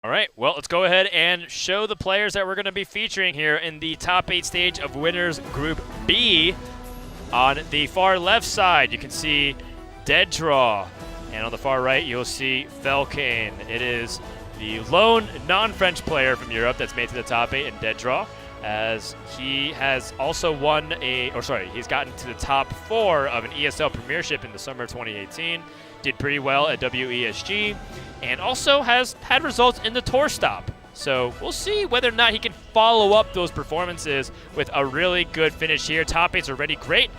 All right, well, let's go ahead and show the players that we're going to be featuring here in the top 8 stage of Winners Group B. On the far left side, you can see DeadDraw, and on the far right, you'll see Felkeine. It is the lone non-French player from Europe that's made to the top 8 in DeadDraw, as he has also he's gotten to the top 4 of an ESL Premiership in the summer of 2018. Did pretty well at WESG, and also has had results in the tour stop. So we'll see whether or not he can follow up those performances with a really good finish here. Top 8's already great.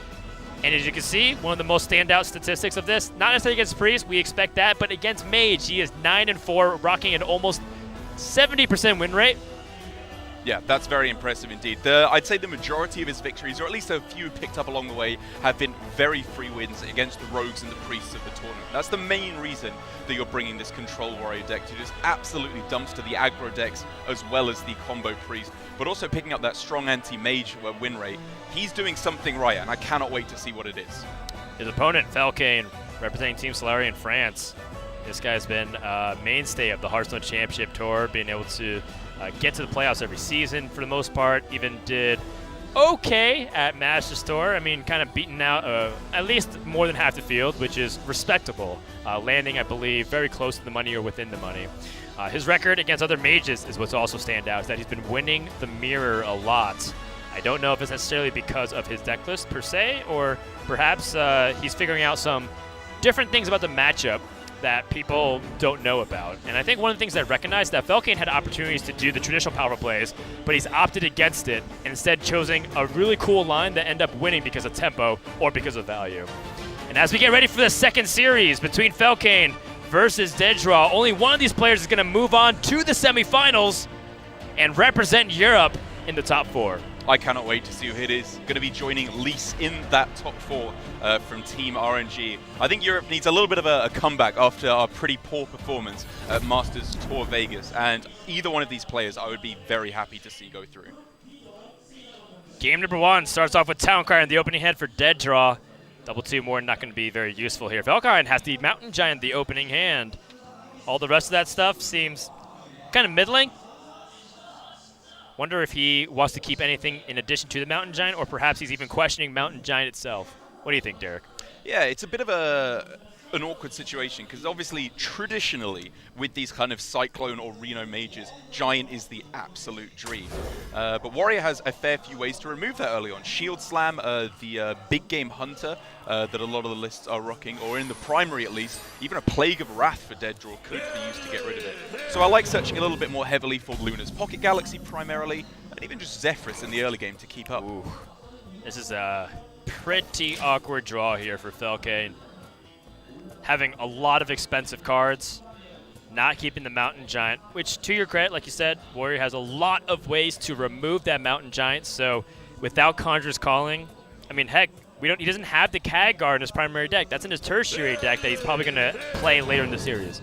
And as you can see, one of the most standout statistics of this, not necessarily against Priest, we expect that, but against Mage, he is 9-4, rocking an almost 70% win rate. Yeah, that's very impressive indeed. I'd say the majority of his victories, or at least a few picked up along the way, have been very free wins against the rogues and the priests of the tournament. That's the main reason that you're bringing this control warrior deck to just absolutely dumpster the aggro decks as well as the combo priest, but also picking up that strong anti-mage win rate. He's doing something right, and I cannot wait to see what it is. His opponent, Felkeine, representing Team Solari in France. This guy's been a mainstay of the Hearthstone Championship Tour, being able to get to the playoffs every season for the most part. Even did okay at Masters Tour. I mean, kind of beating out at least more than half the field, which is respectable. Landing, I believe, very close to the money or within the money. His record against other mages is what's also stand out, is that he's been winning the mirror a lot. I don't know if it's necessarily because of his deck list per se, or perhaps he's figuring out some different things about the matchup that people don't know about. And I think one of the things that I recognize that Felkeine had opportunities to do the traditional power plays, but he's opted against it and instead choosing a really cool line that end up winning because of tempo or because of value. And as we get ready for the second series between Felkeine versus DeadDraw, only one of these players is going to move on to the semifinals and represent Europe in the top 4. I cannot wait to see who it is going to be joining Lise in that top 4 from Team RNG. I think Europe needs a little bit of a comeback after our pretty poor performance at Masters Tour Vegas, and either one of these players I would be very happy to see go through. Game number 1 starts off with Towncrier in the opening hand for DeadDraw. Double 2 more not going to be very useful here. Felkeine has the Mountain Giant the opening hand. All the rest of that stuff seems kind of middling. Wonder if he wants to keep anything in addition to the Mountain Giant, or perhaps he's even questioning Mountain Giant itself. What do you think, Derek? Yeah, it's a bit of an awkward situation, because obviously, traditionally, with these kind of Cyclone or Reno mages, Giant is the absolute dream. But Warrior has a fair few ways to remove that early on. Shield Slam, the big game Hunter that a lot of the lists are rocking, or in the primary at least, even a Plague of Wrath for DeadDraw could be used to get rid of it. So I like searching a little bit more heavily for Luna's Pocket Galaxy primarily, and even just Zephyrus in the early game to keep up. Ooh. This is a pretty awkward draw here for Felkeine. Having a lot of expensive cards, not keeping the Mountain Giant, which to your credit, like you said, Warrior has a lot of ways to remove that Mountain Giant, so without Conjurer's Calling, I mean, heck, he doesn't have the Khadgar in his primary deck. That's in his tertiary deck that he's probably going to play later in the series.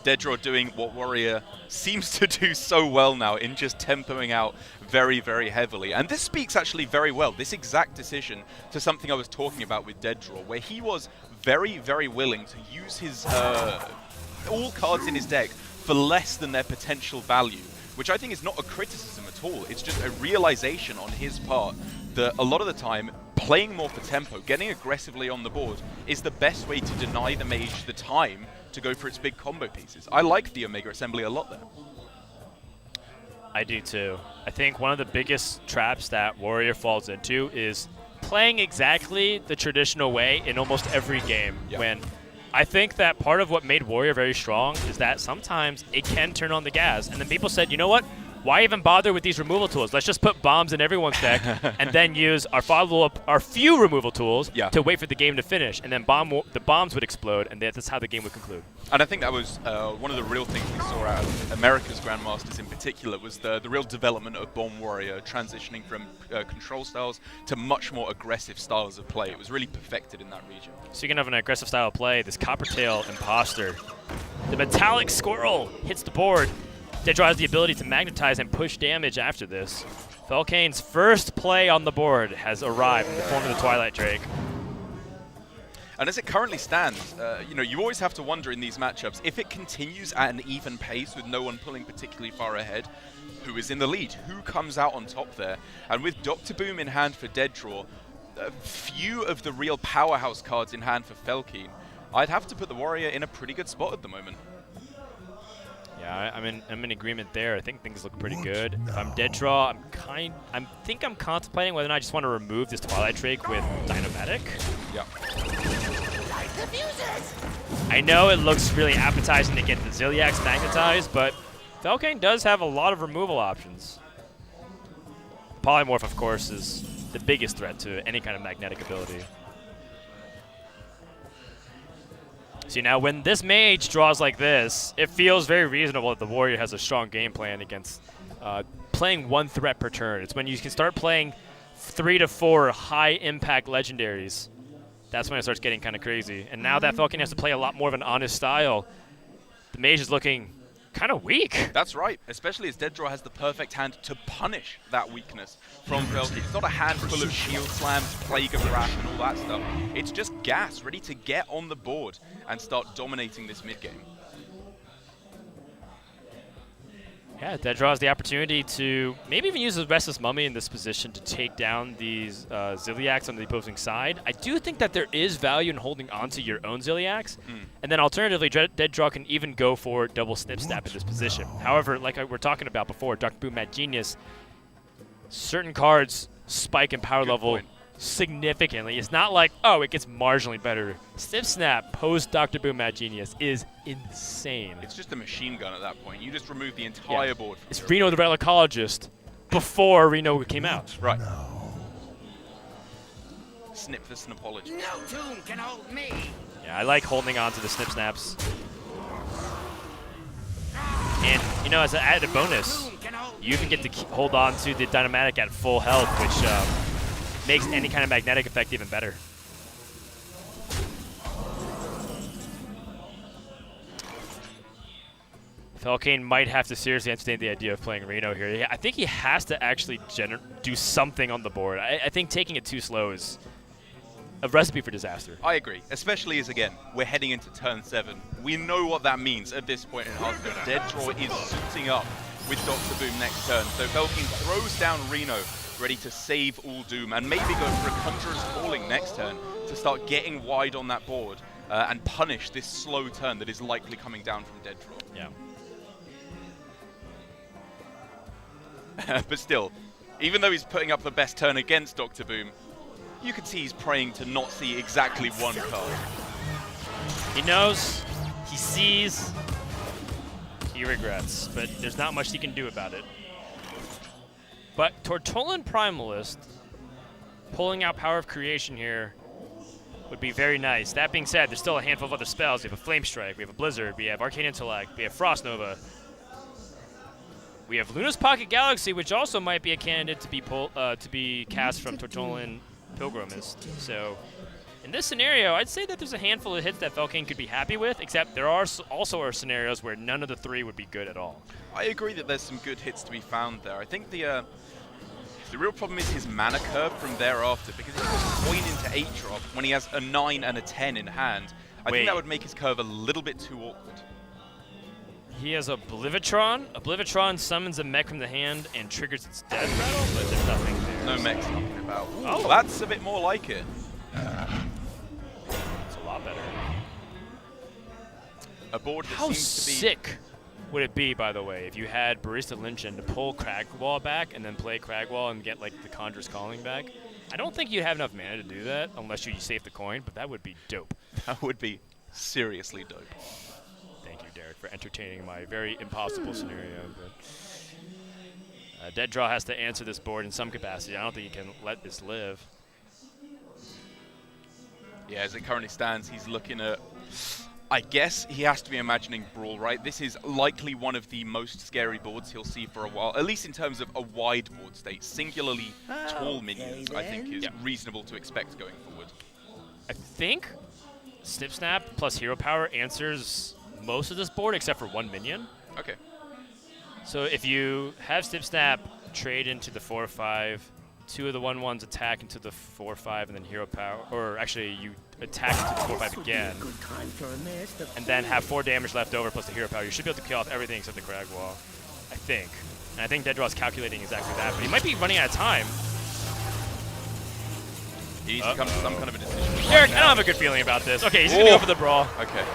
DeadDraw doing what Warrior seems to do so well now in just tempoing out very, very heavily. And this speaks actually very well, this exact decision, to something I was talking about with DeadDraw, where he was very, very willing to use his all cards in his deck for less than their potential value, which I think is not a criticism at all. It's just a realization on his part that a lot of the time, playing more for tempo, getting aggressively on the board, is the best way to deny the mage the time to go for its big combo pieces. I like the Omega Assembly a lot there. I do too. I think one of the biggest traps that Warrior falls into is playing exactly the traditional way in almost every game. Yeah. When I think that part of what made Warrior very strong is that sometimes it can turn on the gas. And then people said, you know what? Why even bother with these removal tools? Let's just put bombs in everyone's deck and then use our few removal tools to wait for the game to finish. And then the bombs would explode, and that's how the game would conclude. And I think that was one of the real things we saw out of America's Grandmasters in particular, was the real development of Bomb Warrior, transitioning from control styles to much more aggressive styles of play. It was really perfected in that region. Speaking of an aggressive style of play, this Coppertail Imposter, the Metallic Squirrel hits the board. DeadDraw has the ability to magnetize and push damage after this. Felkeine's first play on the board has arrived in the form of the Twilight Drake. And as it currently stands, you know, you always have to wonder in these matchups, if it continues at an even pace with no one pulling particularly far ahead, who is in the lead? Who comes out on top there? And with Dr. Boom in hand for DeadDraw, a few of the real powerhouse cards in hand for Felkeine, I'd have to put the Warrior in a pretty good spot at the moment. Yeah, I'm in agreement there. I think things look pretty good. If I'm DeadDraw, I'm contemplating whether or not I just want to remove this Twilight Drake with Dynamatic. Yeah. I know it looks really appetizing to get the Ziliax magnetized, but Felkeine does have a lot of removal options. Polymorph, of course, is the biggest threat to any kind of magnetic ability. See, now when this mage draws like this, it feels very reasonable that the Warrior has a strong game plan against playing one threat per turn. It's when you can start playing 3 to 4 high-impact legendaries. That's when it starts getting kind of crazy. And now that Felkeine has to play a lot more of an honest style, the mage is looking kind of weak. That's right, especially as DeadDraw has the perfect hand to punish that weakness from Felkeine. It's not a hand full of shield slams, Plague of Wrath, and all that stuff. It's just gas, ready to get on the board and start dominating this mid-game. Yeah, DeadDraw has the opportunity to maybe even use the Restless Mummy in this position to take down these Ziliax on the opposing side. I do think that there is value in holding onto your own Ziliax, and then alternatively, DeadDraw can even go for double Snip Snap in this position. However, like we were talking about before, Dr. Boom Mad Genius, certain cards spike in power level significantly. It's not like, oh, it gets marginally better. Snip Snap post Dr. Boom Mad Genius is insane. It's just a machine gun at that point. You just remove the entire board. From it's Reno the Relicologist before Reno came out. Right. Snip the Snapology. No tomb can hold me. Yeah, I like holding on to the Snip Snaps. And, you know, as an added bonus, you even get to hold on to the Dynamatic at full health, which makes any kind of magnetic effect even better. Felkeine might have to seriously entertain the idea of playing Reno here. I think he has to actually do something on the board. I think taking it too slow is a recipe for disaster. I agree, especially as, again, we're heading into turn 7. We know what that means at this point in Hearthstone. DeadDraw is suiting up with Dr. Boom next turn. So Felkeine throws down Reno, ready to save all Doom, and maybe go for a Conjurer's Calling next turn to start getting wide on that board and punish this slow turn that is likely coming down from DeadDraw. Yeah. But still, even though he's putting up the best turn against Dr. Boom, you can see he's praying to not see exactly one card. He knows, he sees, he regrets, but there's not much he can do about it. But Tortolan Primalist, pulling out Power of Creation here, would be very nice. That being said, there's still a handful of other spells. We have a Flame Strike, we have a Blizzard, we have Arcane Intellect, we have Frost Nova. We have Luna's Pocket Galaxy, which also might be a candidate to be cast from Tortolan Pilgrimist. So, in this scenario, I'd say that there's a handful of hits that Felkeine could be happy with, except there are also scenarios where none of the 3 would be good at all. I agree that there's some good hits to be found there. I think the real problem is his mana curve from thereafter, because if he was coin into 8-drop when he has a 9 and a 10 in hand, I think that would make his curve a little bit too awkward. He has Oblivitron. Oblivitron summons a mech from the hand and triggers its death rattle, but there's nothing there. No mech's talking about. Ooh, oh, that's a bit more like it. It's a lot better. A board that How seems to be sick would it be, by the way, if you had Barista Lynchen to pull Cragwall back and then play Cragwall and get like the Conjurer's Calling back? I don't think you'd have enough mana to do that unless you save the coin, but that would be dope. That would be seriously dope. For entertaining my very impossible scenario. But DeadDraw has to answer this board in some capacity. I don't think he can let this live. Yeah, as it currently stands, he's looking at... I guess he has to be imagining Brawl, right? This is likely one of the most scary boards he'll see for a while, at least in terms of a wide board state. Singularly tall minions, I think, is reasonable to expect going forward. I think Snip Snap plus Hero Power answers most of this board except for 1 minion. Okay. So if you have Snip Snap trade into the 4/5, 2 of the 1/1s attack into the 4/5, and then Hero Power, or actually you attack into the 4-5 again, and then have 4 damage left over plus the hero power. You should be able to kill off everything except the Crag Wall, I think. And I think DeadDraw is calculating exactly that, but he might be running out of time. He needs to come to some kind of a decision. Derek, I don't have a good feeling about this. Okay, he's going to go for the brawl. Okay.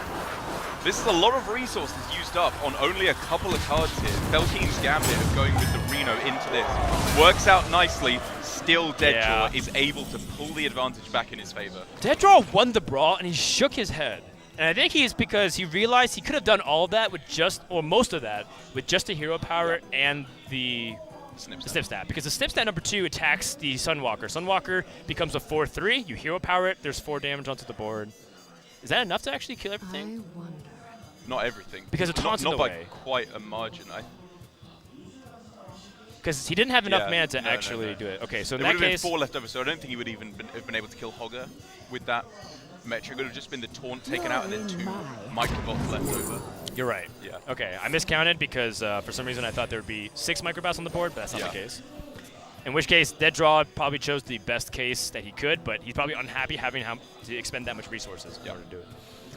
This is a lot of resources used up on only a couple of cards here. Felkeine's Gambit of going with the Reno into this works out nicely. Still, DeadDraw is able to pull the advantage back in his favor. DeadDraw won the brawl, and he shook his head. And I think he's because he realized he could have done all of that with just, or most of that, with just the hero power and the snip stat. Because the snip stat number 2 attacks the Sunwalker. Sunwalker becomes a 4-3. You hero power it. There's 4 damage onto the board. Is that enough to actually kill everything? Not everything. Because it taunts in the way. Not by quite a margin. Because he didn't have enough mana to actually do it. Okay, so in that case... There would have been 4 left over, so I don't think he would even have been able to kill Hogger with that metric. It would have just been the taunt taken out and then 2 microbots left over. You're right. Yeah. Okay, I miscounted because for some reason I thought there would be 6 microbots on the board, but that's not the case. In which case, DeadDraw probably chose the best case that he could, but he's probably unhappy having to expend that much resources in order to do it.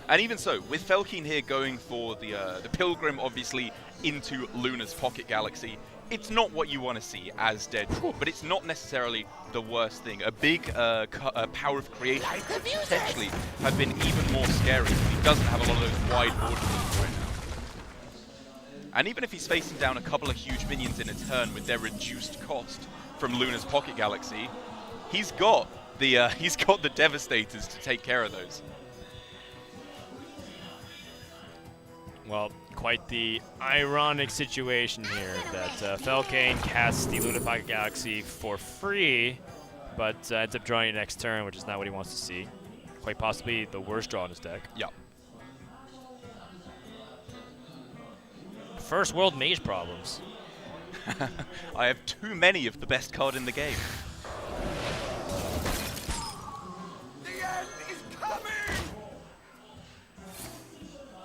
And even so, with Felkeine here going for the Pilgrim, obviously, into Luna's Pocket Galaxy, it's not what you want to see as DeadDraw, but it's not necessarily the worst thing. A big power of creation could potentially have been even more scary. He doesn't have a lot of those wide borders right now. And even if he's facing down a couple of huge minions in a turn with their reduced cost from Luna's Pocket Galaxy, he's got the Devastators to take care of those. Well, quite the ironic situation here that Felkeine casts the Luna Pocket Galaxy for free, but ends up drawing it next turn, which is not what he wants to see. Quite possibly the worst draw in his deck. Yeah. First world mage problems. I have too many of the best card in the game.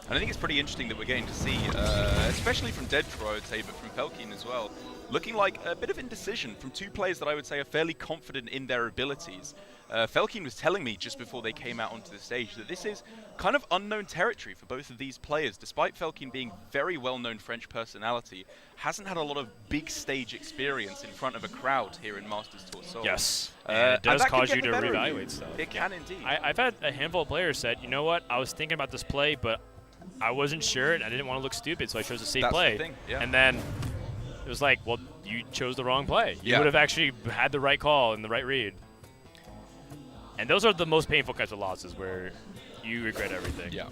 And I think it's pretty interesting that we're getting to see, especially from DeadDraw, I would say, but from Felkeine as well, looking like a bit of indecision from 2 players that I would say are fairly confident in their abilities. Felkeine was telling me just before they came out onto the stage that this is kind of unknown territory for both of these players. Despite Felkeine being very well-known French personality, hasn't had a lot of big stage experience in front of a crowd here in Masters Tour Seoul. Yes, and it does cause you to reevaluate stuff. It can indeed. I've had a handful of players said, you know what, I was thinking about this play, but I wasn't sure, and I didn't want to look stupid, so I chose a safe play. The thing, yeah. And then it was like, well, you chose the wrong play. You would have actually had the right call and the right read. And those are the most painful kinds of losses where you regret everything. Yeah.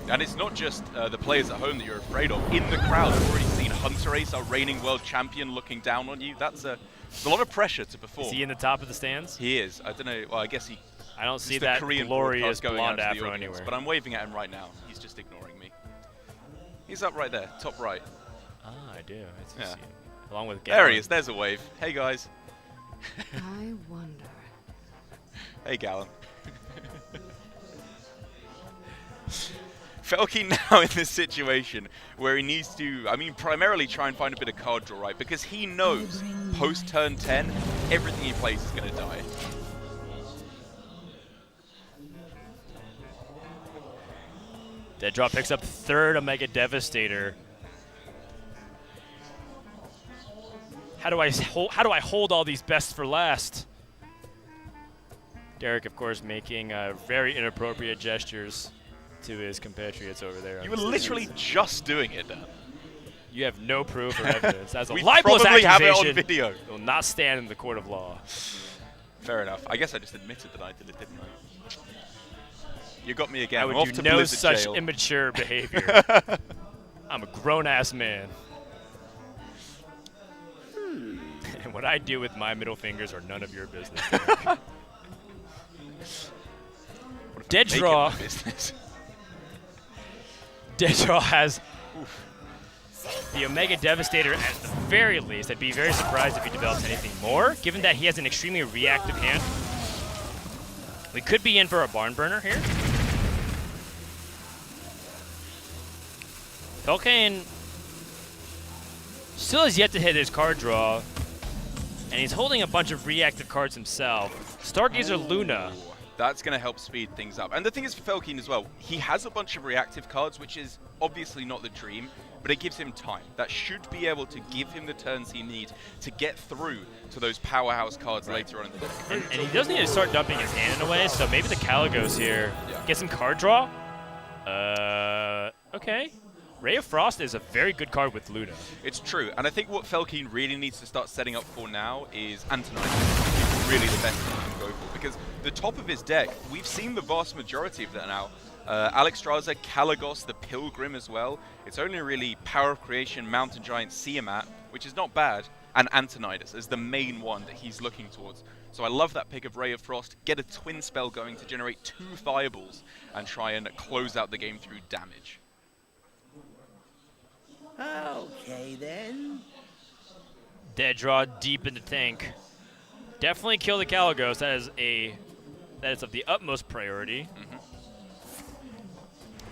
And it's not just the players at home that you're afraid of. In the crowd, I've already seen Hunter Ace, our reigning world champion, looking down on you. That's a lot of pressure to perform. Is he in the top of the stands? He is. I don't know. Well, I guess he... I don't see that glorious blonde afro anywhere. But I'm waving at him right now. He's just ignoring me. He's up right there, top right. Ah, I do. I see him. Along with Galen. There he is. There's a wave. Hey, guys. I wonder. Hey, Galen. Felkeine now in this situation where he needs to, I mean, primarily try and find a bit of card draw, right? Because he knows post turn 10, everything he plays is going to die. DeadDraw picks up 3rd Omega Devastator. How do I hold all these best for last? Derek, of course, making very inappropriate gestures to his compatriots over there. You were literally just doing it, Dan. You have no proof or evidence. That's a we libelous probably accusation. have it on video. It will not stand in the court of law. Fair enough. I guess I just admitted that I did it, didn't I? You got me again. I would do no such immature behavior. I'm a grown-ass man. And what I do with my middle fingers are none of your business. DeadDraw. DeadDraw has the Omega Devastator at the very least. I'd be very surprised if he develops anything more, given that he has an extremely reactive hand. We could be in for a barn burner here. Felkeine still has yet to hit his card draw, and he's holding a bunch of reactive cards himself. Stargazer Luna That's going to help speed things up. And the thing is for Felkeine as well, he has a bunch of reactive cards, which is obviously not the dream, but it gives him time. That should be able to give him the turns he needs to get through to those powerhouse cards later on in the deck. And he does need to start dumping his hand in a way, so maybe the Caligos here get some card draw. Okay. Ray of Frost is a very good card with Luna. It's true, and I think what Felkeine really needs to start setting up for now is Antonidas. Really the best thing he can go for, because the top of his deck, we've seen the vast majority of that now. Alexstrasza, Caligos, the Pilgrim as well. It's only really Power of Creation, Mountain Giant, Tiamat, which is not bad, and Antonidas as the main one that he's looking towards. So I love that pick of Ray of Frost. Get a twin spell going to generate 2 fireballs and try and close out the game through damage. Okay then. DeadDraw deep in the tank. Definitely kill the Caligos. That is of the utmost priority.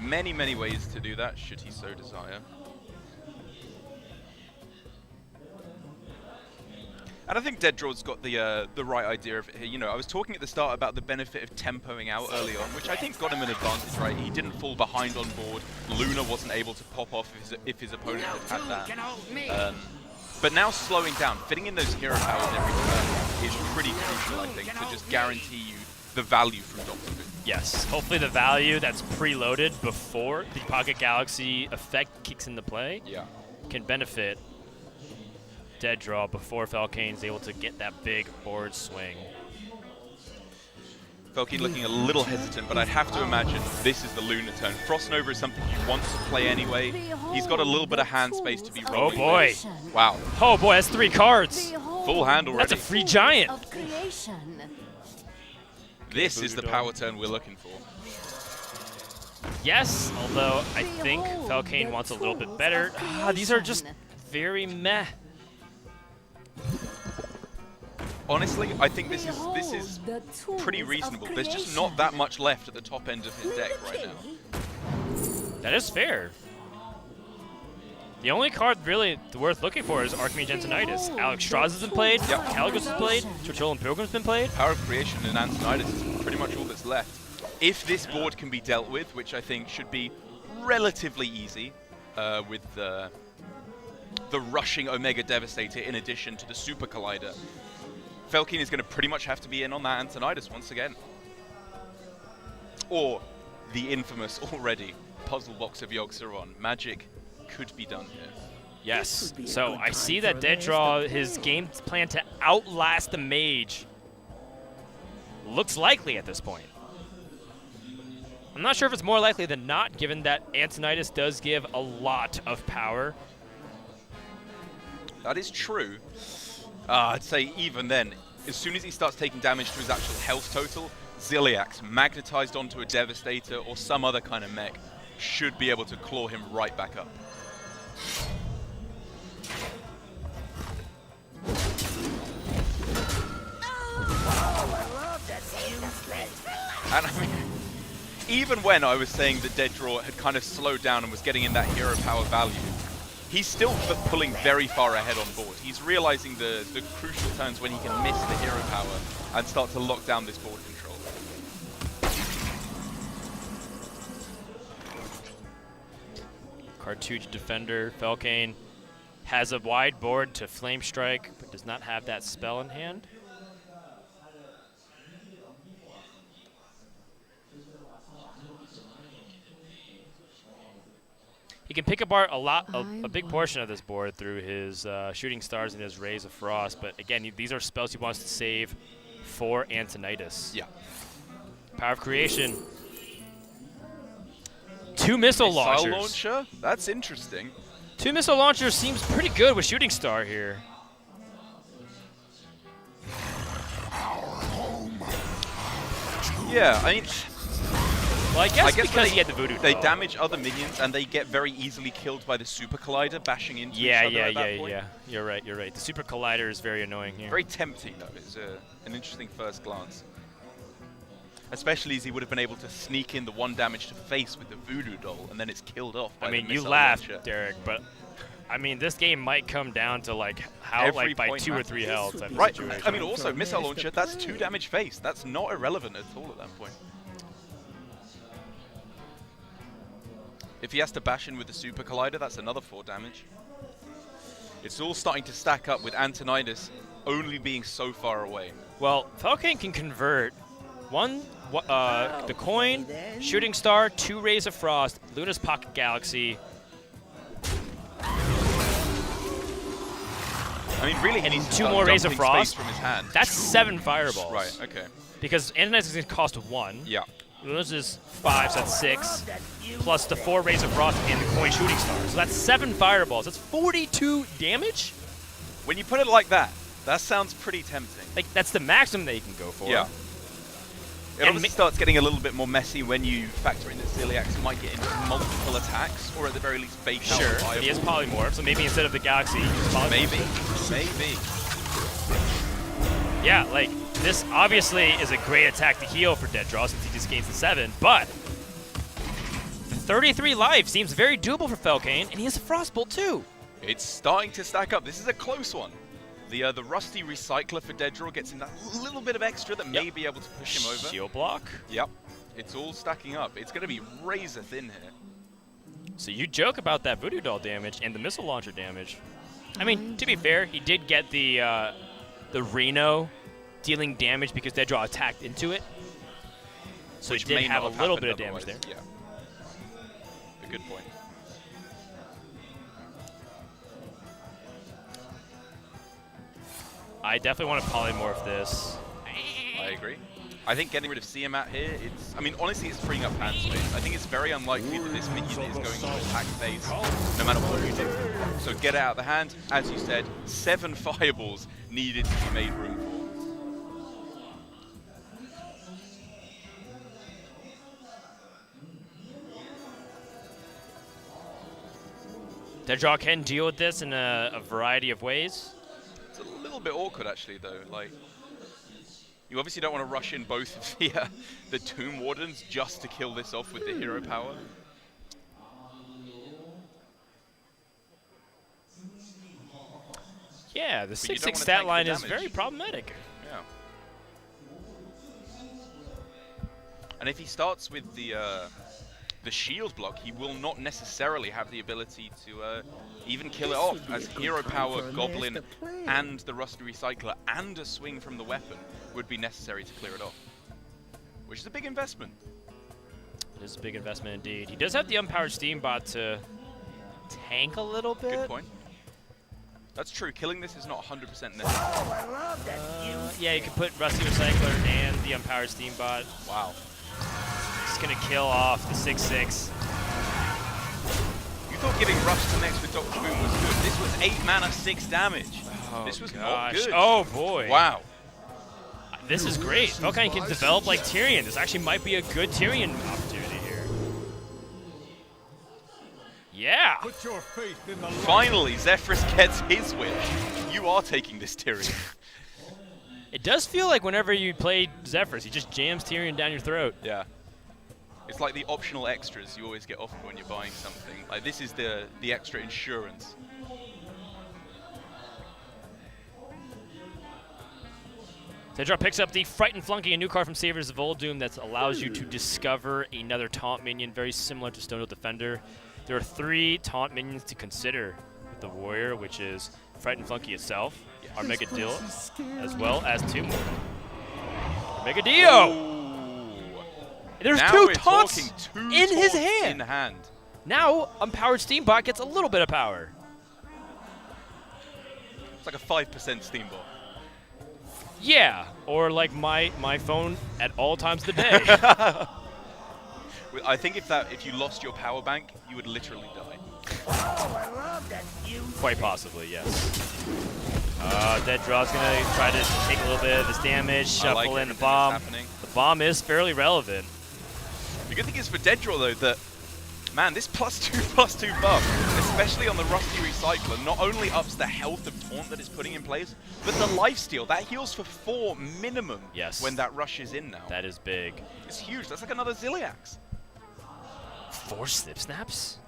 Many, many ways to do that, should he so desire. And I think DeadDraw's got the right idea of it here. You know, I was talking at the start about the benefit of tempoing out early on, which I think got him an advantage, right? He didn't fall behind on board. Luna wasn't able to pop off if his opponent had that. But now slowing down, fitting in those hero powers every turn is pretty crucial, I think, to just guarantee you the value from Doctor Who. Yes, hopefully the value that's preloaded before the Pocket Galaxy effect kicks into play can benefit DeadDraw before Felkeine's able to get that big board swing. Felkeine looking a little hesitant, but I'd have to imagine this is the Luna turn. Frost Nova is something he wants to play anyway. He's got a little bit of hand space to be rolling. Oh boy. With. Wow. Oh boy, that's 3 cards. Full hand already. That's a free giant. This is the power turn we're looking for. Yes, although I think Felkeine wants a little bit better. These are just very meh. Honestly, I think this is pretty reasonable. There's just not that much left at the top end of his deck right now. That is fair. The only card really worth looking for is Archmage Antonidas. Alexstrasza's been played, Caligos has played, Churchill and Pilgrim's been played. Power of Creation and Antonidas is pretty much all that's left. If this board can be dealt with, which I think should be relatively easy, with the rushing Omega Devastator in addition to the Super Collider, Felkeine is going to pretty much have to be in on that Antonidas once again. Or the infamous already Puzzle Box of Yogg-Saron. Magic could be done here. Yes, so I see that DeadDraw, his game plan to outlast the Mage looks likely at this point. I'm not sure if it's more likely than not, given that Antonidas does give a lot of power. That is true. I'd say even then, as soon as he starts taking damage to his actual health total, Ziliax, magnetized onto a Devastator or some other kind of mech, should be able to claw him right back up. And I mean, even when I was saying that DeadDraw had kind of slowed down and was getting in that hero power value, he's still pulling very far ahead on board. He's realizing the crucial turns when he can miss the hero power and start to lock down this board control. Cartouche Defender, Felkeine has a wide board to Flame Strike, but does not have that spell in hand. He can pick apart a big portion of this board through his Shooting Stars and his Rays of Frost, but again, these are spells he wants to save for Antonidas. Yeah. Power of Creation. 2 missile launchers. Launcher? That's interesting. 2 missile launchers seems pretty good with Shooting Star here. Yeah, I mean, well, I guess because he had the Voodoo They Doll. damage other minions and they get very easily killed by the Super Collider bashing into each other at that point. You're right, you're right. The Super Collider is very annoying here. Very tempting, though. It's an interesting first glance. Especially as he would have been able to sneak in the 1 damage to face with the Voodoo Doll, and then it's killed off by the you missile laughed, launcher. Derek, but I mean, this game might come down to like how Every like by point 2 or matters. 3 health type of Right. situation. I mean, also missile launcher. That's 2 damage face. That's not irrelevant at all at that point. If he has to bash in with the Super Collider, that's another 4 damage. It's all starting to stack up with Antonidas only being so far away. Well, Felkeine can convert the coin, Shooting Star, 2 Rays of Frost, Luna's Pocket Galaxy. I mean, really, he And needs to 2 start more Rays of dumping space Frost. from his hand. That's 7 fireballs. Right. Okay. Because Antonidas is going to cost 1. Yeah. Luna's is 5, so that's 6. Plus the 4 Rays of Frost and the coin Shooting Star. So that's 7 fireballs. That's 42 damage? When you put it like that, that sounds pretty tempting. Like, that's the maximum that you can go for. Yeah. It And obviously starts getting a little bit more messy when you factor in that Ziliax might get into multiple attacks, or at the very least fake out Sure, the but he has fireball. polymorph, so maybe instead of the Galaxy, he uses polymorph. Maybe. Yeah, like, this obviously is a great attack to heal for DeadDraw since he just gains the 7, but the 33 life seems very doable for Felkeine, and he has a Frostbolt too. It's starting to stack up. This is a close one. The Rusty Recycler for DeadDraw gets him that little bit of extra that may be able to push him over. Shield block. Yep. It's all stacking up. It's going to be razor thin here. So you joke about that Voodoo Doll damage and the missile launcher damage. I mean, to be fair, he did get the Reno dealing damage because DeadDraw attacked into it. So Which he did may have a not little happened bit of damage there. otherwise. Yeah. A good point. I definitely want to polymorph this. I agree. I think getting rid of Siamat here, I mean, honestly, it's freeing up hand space. I think it's very unlikely that this minion is going to attack phase, no matter what you do. So get it out of the hand. As you said, 7 fireballs needed to be made room for. DeadDraw can deal with this in a variety of ways. It's a little bit awkward, actually, though. Like, you obviously don't want to rush in both of the Tomb Wardens just to kill this off with the hero power. Yeah, the But you don't 6/6 wanna stat tank the line is damage. very problematic. Yeah. And if he starts with the shield block, he will not necessarily have the ability to even kill it off, as hero power, Goblin, and the Rusty Recycler, and a swing from the weapon would be necessary to clear it off. Which is a big investment. It is a big investment indeed. He does have the unpowered Steambot to tank a little bit. Good point. That's true. Killing this is not 100% necessary. Yeah, you can put Rusty Recycler and the unpowered Steambot. Wow. Just gonna kill off the 6/6. You thought giving Rush to next with Dr. Boom was good. This was 8 mana, 6 damage. This was not good. Oh boy. Wow. This is great. Felkeine can develop like Tyrion. This actually might be a good Tyrion opportunity here. Yeah. Put your faith in the Finally, Zephyrus gets his wish. You are taking this Tyrion. It does feel like whenever you play Zephyrus, he just jams Tyrion down your throat. Yeah. It's like the optional extras you always get offered when you're buying something. Like, this is the extra insurance. DeadDraw picks up the Frightened Flunky, a new card from Saviors of Olddoom that allows you to discover another taunt minion, very similar to Stone Defender. There are 3 taunt minions to consider with the Warrior, which is Frightened Flunky itself, our Mega Deal, as well as 2 more. Mega Dio! Ooh. There's Now 2 we're taunts talking 2 in his taunts hand! in hand. Now, Unpowered Steambot gets a little bit of power. It's like a 5% Steambot. Yeah, or like my phone at all times of the day. I think if you lost your power bank, you would literally die. Quite possibly, yes. DeadDraw's gonna try to take a little bit of this damage, shuffle like in the everything bomb. that's happening. The bomb is fairly relevant. The good thing is for DeadDraw, though, that, man, this +2/+2 buff, especially on the Rusty Recycler, not only ups the health of Taunt that it's putting in place, but the lifesteal. That heals for 4 minimum when that rush is in now. That is big. It's huge. That's like another Ziliax. 4 Slip Snaps?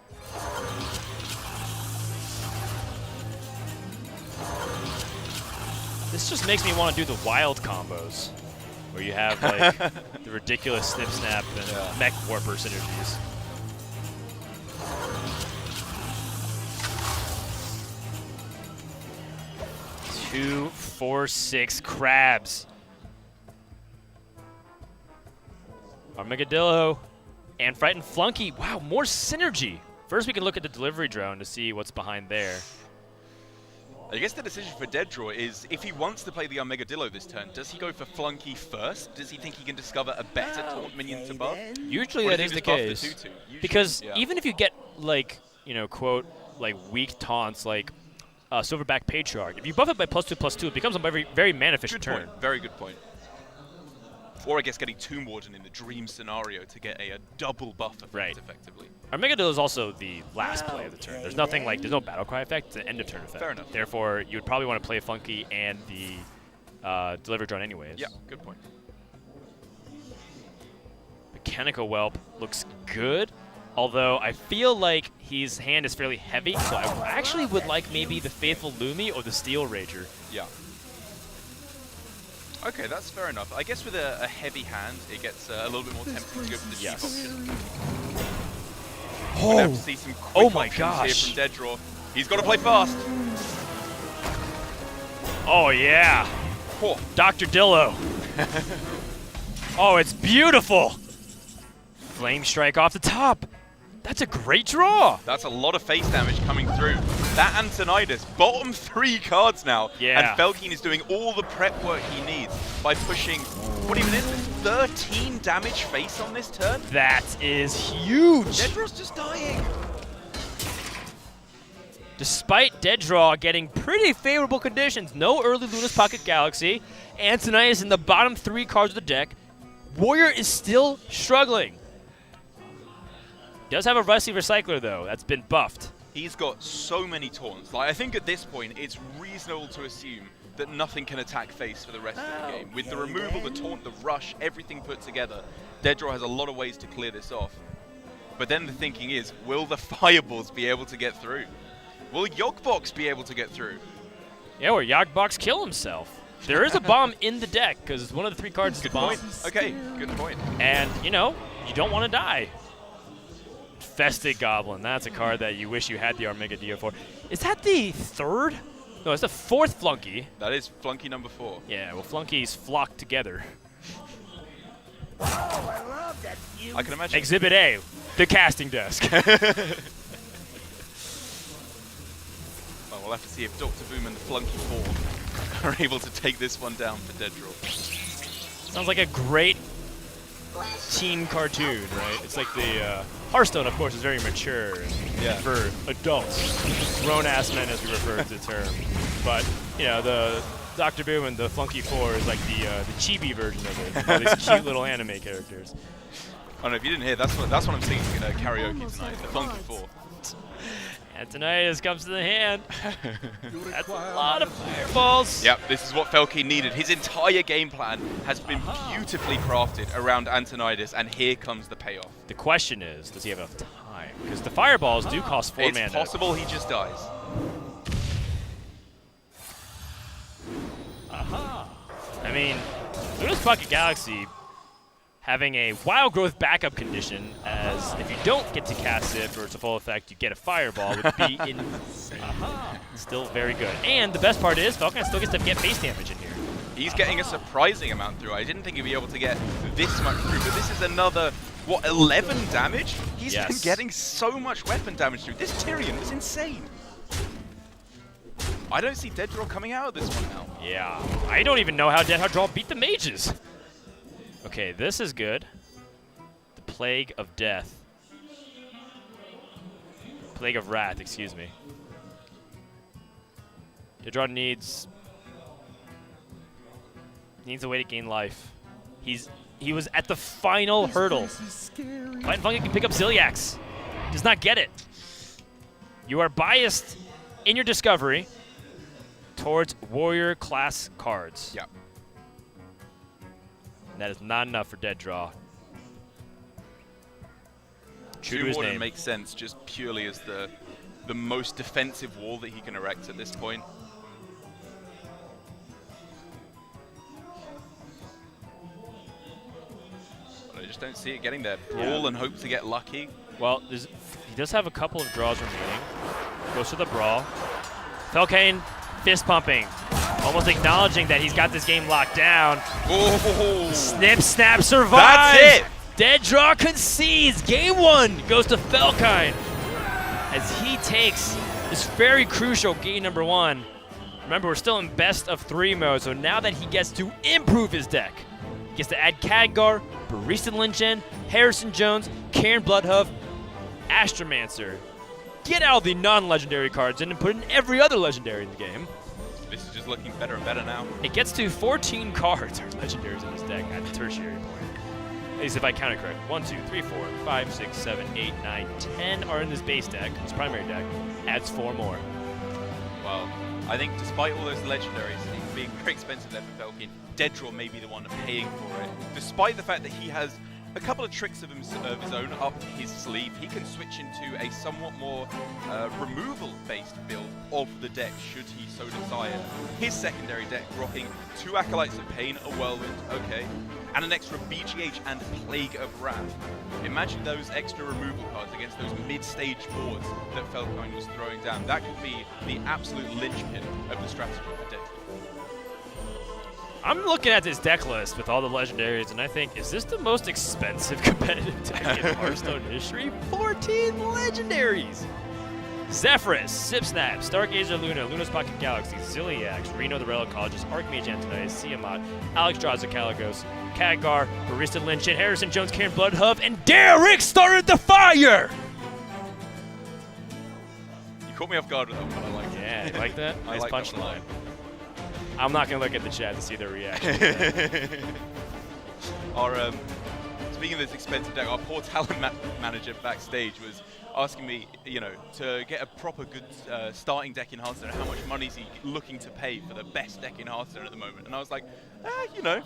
This just makes me want to do the wild combos, where you have like the ridiculous snip snap and mech warper synergies. Two, 4, 6 crabs. Armadillo and Frightened Flunky. Wow, more synergy. First, we can look at the delivery drone to see what's behind there. I guess the decision for DeadDraw is, if he wants to play the Armadillo this turn, does he go for Flunky first? Does he think he can discover a better taunt minion to buff? Usually Or that does is he the just buff case. the 2/2? Usually, Because yeah. even if you get, like, you know, quote, like weak taunts, like Silverback Patriarch, if you buff it by +2/+2, it becomes a very, very mana-efficient Good turn. point. Very good point. Or I guess getting Tomb Warden in the dream scenario to get a double buff effect, Right. effectively. Armadillo is also the last play of the turn. There's nothing like, there's no battle cry effect, it's an end of turn effect. Fair enough. Therefore, you would probably want to play Funky and the delivery drone anyways. Yeah, good point. Mechanical Whelp looks good, although I feel like his hand is fairly heavy, so I actually would like maybe the Faithful Lumi or the Steel Rager. Yeah. Okay, that's fair enough. I guess with a heavy hand, it gets a little bit more tempting to go for the Yes. option. We'll have to see some quick my options gosh. here from DeadDraw. He's got to play fast. Oh yeah, Oh, Dr. Dillo. Oh, it's beautiful. Flame Strike off the top. That's a great draw. that's a lot of face damage coming through. That Antonidas, bottom 3 cards now. Yeah. And Felkeine is doing all the prep work he needs by pushing, what even is this, 13 damage face on this turn? That is huge. DeadDraw's just dying. Despite DeadDraw getting pretty favorable conditions, no early Luna's Pocket Galaxy, Antonidas in the bottom 3 cards of the deck, Warrior is still struggling. Does have a Rusty Recycler though, that's been buffed. He's got so many taunts. Like, I think at this point, it's reasonable to assume that nothing can attack face for the rest of the game. With the removal, the taunt, the rush, everything put together, DeadDraw has a lot of ways to clear this off. But then the thinking is, will the Fireballs be able to get through? Will Yogbox be able to get through? Yeah, or Yogbox kill himself. There is a bomb in the deck, because one of the 3 cards is a Good bomb. point. Okay, good point. And, you know, you don't want to die. Fested Goblin, that's a card that you wish you had the Armadillo for. Is that the 3rd? No, it's the 4th Flunky. That is Flunky number 4. Yeah, well, Flunkies flock together. I can imagine. Exhibit A, the casting desk. Well, we'll have to see if Dr. Boom and the Flunky 4 are able to take this one down for DeadDraw. Sounds like a great teen cartoon, right? It's like the Hearthstone, of course, is very mature and Yeah. for adults, grown-ass men, as we refer to the term. But you know, the Dr. Boom and the Flunky 4 is like the chibi version of it. All these cute little anime characters. Oh no, if you didn't hear, that's what I'm singing karaoke tonight. The Flunky 4. Antonidas comes to the hand. That's a lot of fireballs. Yep, this is what Felkeine needed. His entire game plan has been beautifully crafted around Antonidas, and here comes the payoff. The question is, does he have enough time? Because the fireballs do cost 4 mana. It's possible he just dies. I mean, Luna's Pocket Galaxy having a Wild Growth backup condition, as if you don't get to cast it for its full effect, you get a fireball, would be insane. Still very good. And the best part is, Felkeine still gets to get base damage in here. He's getting a surprising amount through. I didn't think he'd be able to get this much through, but this is another, what, 11 damage? He's been Yes. getting so much weapon damage through. This Tyrion is insane. I don't see DeadDraw coming out of this one now. Yeah. I don't even know how DeadDraw beat the mages. Okay, this is good. The Plague of Death. Plague of Wrath, excuse me. DeadDraw needs a way to gain life. He was at the final hurdle. Fighting Funky can pick up Ziliax. Does not get it. You are biased in your discovery towards warrior class cards. Yeah. And that is not enough for DeadDraw. True to Tomb his Warden name. makes sense just purely as the most defensive wall that he can erect at this point. just don't see it getting there. Brawl and hope to get lucky. Well, he does have a couple of draws remaining. Goes to the Brawl. Felkeine fist pumping. Almost acknowledging that he's got this game locked down. Oh. Snip, snap, survives. That's it. DeadDraw concedes. Game 1 goes to Felkeine as he takes this very crucial game number 1. Remember, we're still in best of 3 mode, so now that he gets to improve his deck, he gets to add Khadgar, Barista Lynchen, Harrison Jones, Karen Bloodhoof, Astromancer. Get out the non-legendary cards in and put in every other legendary in the game. This is just looking better and better now. It gets to 14 cards or legendaries in this deck at the tertiary point. At least if I count it correct. 1, 2, 3, 4, 5, 6, 7, 8, 9, 10 are in this base deck, his primary deck. Adds 4 more. Well, I think despite all those legendaries being very expensive there for Felkeine, DeadDraw may be the one paying for it. Despite the fact that he has a couple of tricks of his own up his sleeve, he can switch into a somewhat more removal-based build of the deck, should he so desire. His secondary deck rocking 2 Acolytes of Pain, a Whirlwind, okay, and an extra BGH and Plague of Wrath. Imagine those extra removal cards against those mid-stage boards that Felkeine was throwing down. That could be the absolute linchpin of the strategy for DeadDraw. I'm looking at this deck list with all the legendaries, and I think, is this the most expensive competitive deck in Hearthstone history? 14 legendaries! Zephyrus, Sipsnap, Stargazer Luna, Luna's Pocket Galaxy, Ziliax, Reno the Relicologist, Archmage Antonius, Siamat, Alex Draza Kalagos, Khadgar, Barista Lynchen, Harrison Jones, Karen Bloodhoof, and Derek started the fire! You caught me off guard with that one, I like it. Yeah, you like that? I Nice like that one a lot. punchline. I'm not going to look at the chat to see their reaction to that. Our, speaking of this expensive deck, our poor talent manager backstage was asking me, you know, to get a proper good starting deck in Hearthstone, how much money is he looking to pay for the best deck in Hearthstone at the moment? And I was like, you know,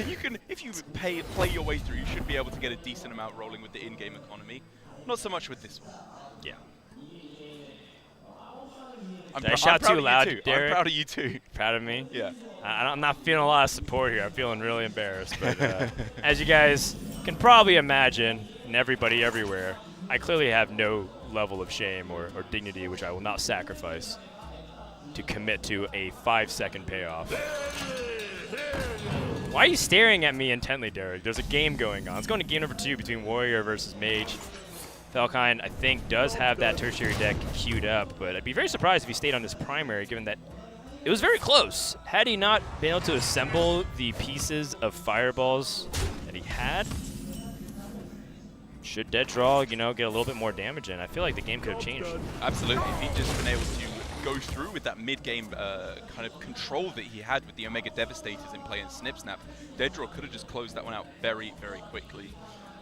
you can, if you play your way through, you should be able to get a decent amount rolling with the in-game economy. Not so much with this one. Yeah. I'm Did I shout too loud, Derek? I'm proud of you too. Proud of me? Yeah. I'm not feeling a lot of support here. I'm feeling really embarrassed. But as you guys can probably imagine, and everybody everywhere, I clearly have no level of shame or dignity which I will not sacrifice to commit to a 5-second payoff. Why are you staring at me intently, Derek? There's a game going on. Let's go into game number 2 between Warrior versus Mage. Felkeine, I think, does have that tertiary deck queued up, but I'd be very surprised if he stayed on this primary, given that it was very close. Had he not been able to assemble the pieces of fireballs that he had, should DeadDraw, you know, get a little bit more damage in, I feel like the game could have changed. Absolutely. If he'd just been able to go through with that mid-game kind of control that he had with the Omega Devastators in play and Snip Snap, DeadDraw could have just closed that one out very, very quickly.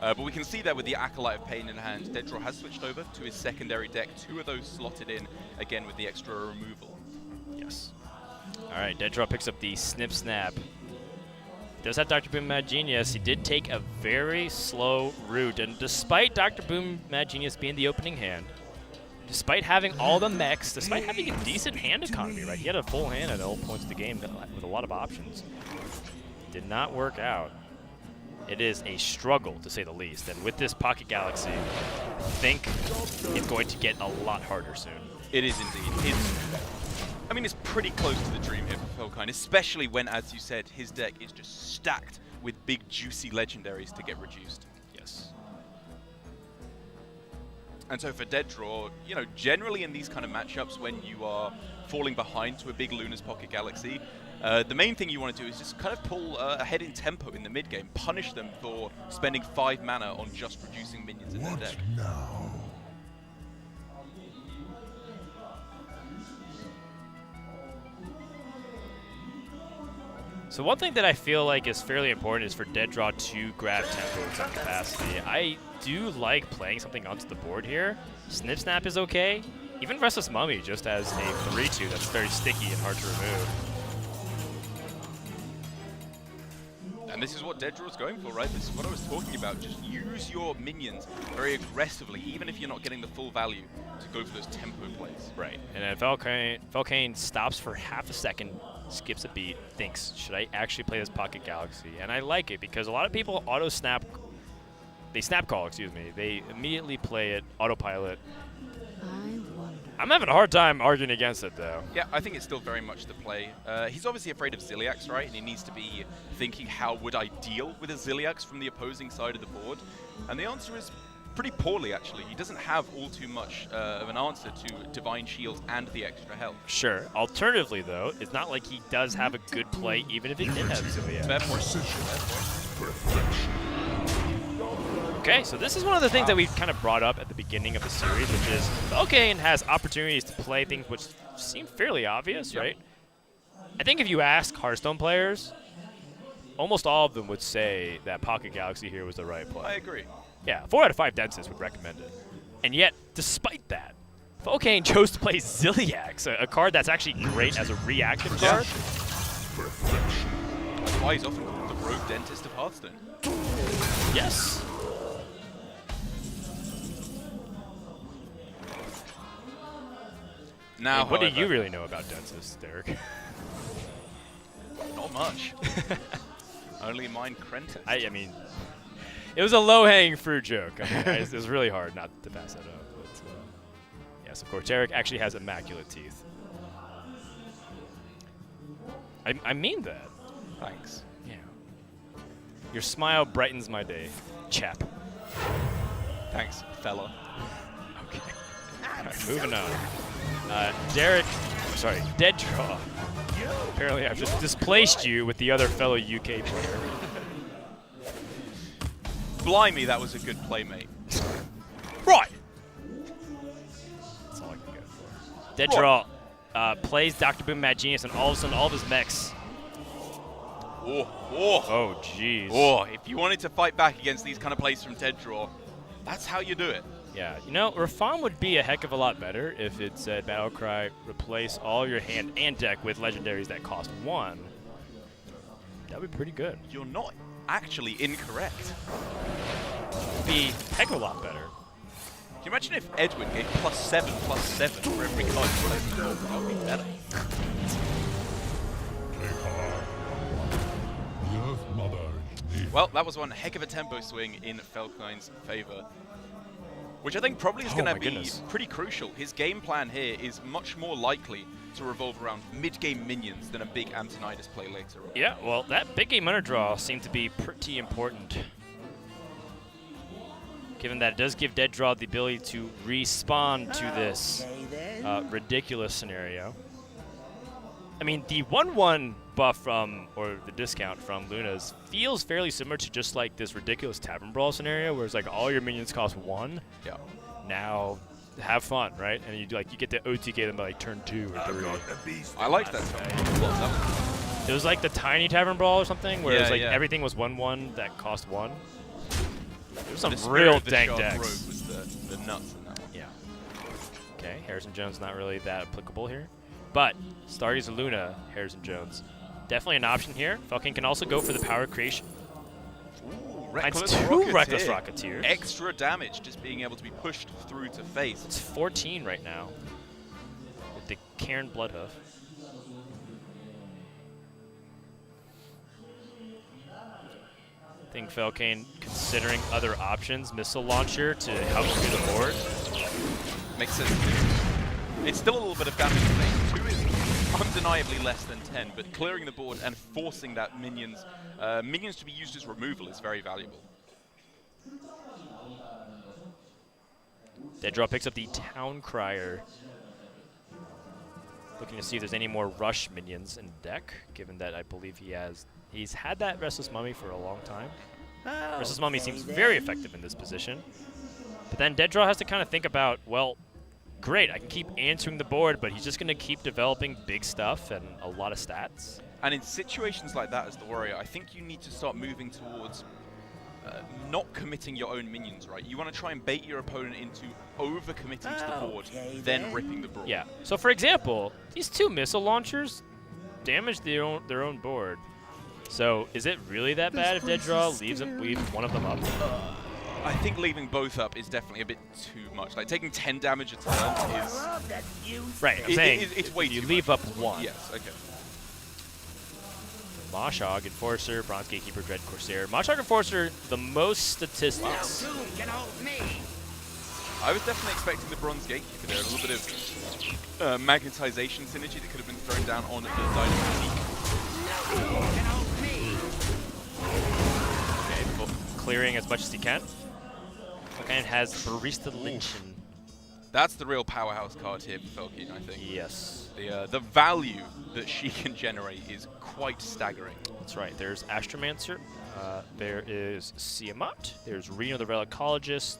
But we can see that with the Acolyte of Pain in hand, DeadDraw has switched over to his secondary deck. 2 of those slotted in, again with the extra removal. Yes. All right, DeadDraw picks up the Snip Snap. Does have Dr. Boom Mad Genius. He did take a very slow route, and despite Dr. Boom Mad Genius being the opening hand, despite having all the mechs, despite having a decent hand economy, right? He had a full hand at all points of the game with a lot of options. Did not work out. It is a struggle, to say the least. And with this Pocket Galaxy, I think it's going to get a lot harder soon. It is indeed. I mean, it's pretty close to the dream here for Felkeine, especially when, as you said, his deck is just stacked with big, juicy legendaries to get reduced. Yes. And so for DeadDraw, you know, generally in these kind of matchups when you are falling behind to a big Luna's Pocket Galaxy, the main thing you want to do is just kind of pull ahead in tempo in the mid-game, punish them for spending 5 mana on just reducing minions in their deck. now? So one thing that I feel like is fairly important is for DeadDraw to grab tempo in some capacity. I do like playing something onto the board here. Snip Snap is okay. Even Restless Mummy just as a 3-2 that's very sticky and hard to remove. And this is what DeadDraw's going for, right? This is what I was talking about. Just use your minions very aggressively, even if you're not getting the full value, to go for those tempo plays. Right. And then Felkeine stops for half a second, skips a beat, thinks, should I actually play this Pocket Galaxy? And I like it because a lot of people auto-snap they snap call, excuse me. They immediately play it, autopilot. I wonder. I'm having a hard time arguing against it, though. Yeah, I think it's still very much the play. He's obviously afraid of Ziliax, right? And he needs to be thinking, how would I deal with a Ziliax from the opposing side of the board? And the answer is pretty poorly, actually. He doesn't have all too much of an answer to Divine Shields and the extra health. Sure. Alternatively, though, it's not like he does have a good play, even if he did have Zilliax. Fair point. Okay, so this is one of the things that we kind of brought up at the beginning of the series, which is Felkeine has opportunities to play things which seem fairly obvious, right? I think if you ask Hearthstone players, almost all of them would say that Pocket Galaxy here was the right play. I agree. Yeah, 4 out of 5 Densis would recommend it. And yet, despite that, Felkeine chose to play Ziliax, a card that's actually great as a reactive card. That's why he's often called the rogue dentist of Hearthstone. Yes. Now, What do however, you really know about Densis, Derek? Not much. Only mine Krentis. I mean, it was a low-hanging fruit joke. I mean, it was really hard not to pass that up. But, yes, of course, Derek actually has immaculate teeth. I mean that. Thanks. Yeah. Your smile brightens my day, chap. Thanks, fella. Okay. All right, moving on. DeadDraw. Apparently, I've just displaced you with the other fellow UK player. Blimey, that was a good play, mate. Right. That's all I can go for. DeadDraw plays Dr. Boom Mad Genius, and all of a sudden, all of his mechs. Oh, jeez. Oh, if you wanted to fight back against these kind of plays from DeadDraw, that's how you do it. Yeah, you know, Rafam would be a heck of a lot better if it said Battlecry, replace all your hand and deck with legendaries that cost 1. That would be pretty good. You're not actually incorrect. It'd be a heck of a lot better. Can you imagine if Edwin gave +7/+7 for every card you played before? That would be better. Well, that was one heck of a tempo swing in Felkeine's favor, which I think probably is going to be pretty crucial. His game plan here is much more likely to revolve around mid-game minions than a big Antonidas play later on. Yeah, well, that big game underdraw seemed to be pretty important, given that it does give DeadDraw the ability to respawn to this ridiculous scenario. I mean, the 1/1 buff from, or the discount from Luna's feels fairly similar to just like this ridiculous Tavern Brawl scenario, where it's like all your minions cost 1. Yeah. Now, have fun, right? And you get to OTK them by like turn 2 or 3. I liked that stuff. It was like the tiny Tavern Brawl or something, where it was like yeah. everything was 1/1 that cost 1. There's some The real spirit of the dank Sharp decks. Rogue was the nuts in that one. Yeah. Okay, Harrison Jones not really that applicable here. But Stargazer Luna, Harrison Jones, definitely an option here. Felkeine can also go for the power creation. Ooh, Finds Reckless 2 Reckless Rocketeer. Rocketeers. Extra damage just being able to be pushed through to face. It's 14 right now with the Cairn Bloodhoof. I think Felkeine considering other options, missile launcher to help clear the board. Makes sense. It's still a little bit of damage to make. 2 is undeniably less than 10, but clearing the board and forcing that minions to be used as removal is very valuable. DeadDraw picks up the Town Crier. Looking to see if there's any more rush minions in the deck, given that I believe he's had that Restless Mummy for a long time. Restless Mummy seems very effective in this position. But then DeadDraw has to kind of think about, well, great, I can keep answering the board, but he's just going to keep developing big stuff and a lot of stats. And in situations like that as the warrior, I think you need to start moving towards not committing your own minions, right? You want to try and bait your opponent into over-committing to the board, then ripping the board. Yeah. So, for example, these 2 missile launchers damage their own board. So, is it really that bad if DeadDraw leaves one of them up? I think leaving both up is definitely a bit too much. Like, taking 10 damage a turn is... Right, I'm saying it's way you too leave much. up 1. Yes, okay. Mashog, Enforcer, Bronze Gatekeeper, Dread Corsair. Mashog, Enforcer, the most statistics. I was definitely expecting the Bronze Gatekeeper there. A little bit of magnetization synergy that could have been thrown down on the Dynamo. Okay, clearing as much as he can. Felkeine has Barista Lynchen. That's the real powerhouse card here for Felkeine, I think. Yes. The value that she can generate is quite staggering. That's right. There's Astromancer. There is Siamat. There's Reno the Relicologist.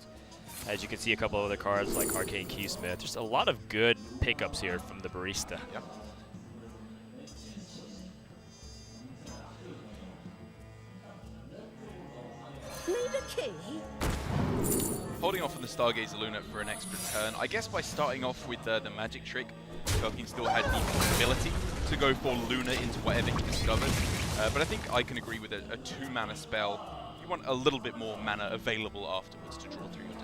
As you can see, a couple of other cards like Arcane Keysmith. Just a lot of good pickups here from the Barista. Yep. Need a key? Holding off on the Stargazer Luna for an extra turn. I guess by starting off with the magic trick, Felkeine still had the ability to go for Luna into whatever he discovers. But I think I can agree with a 2-mana spell. You want a little bit more mana available afterwards to draw through your deck.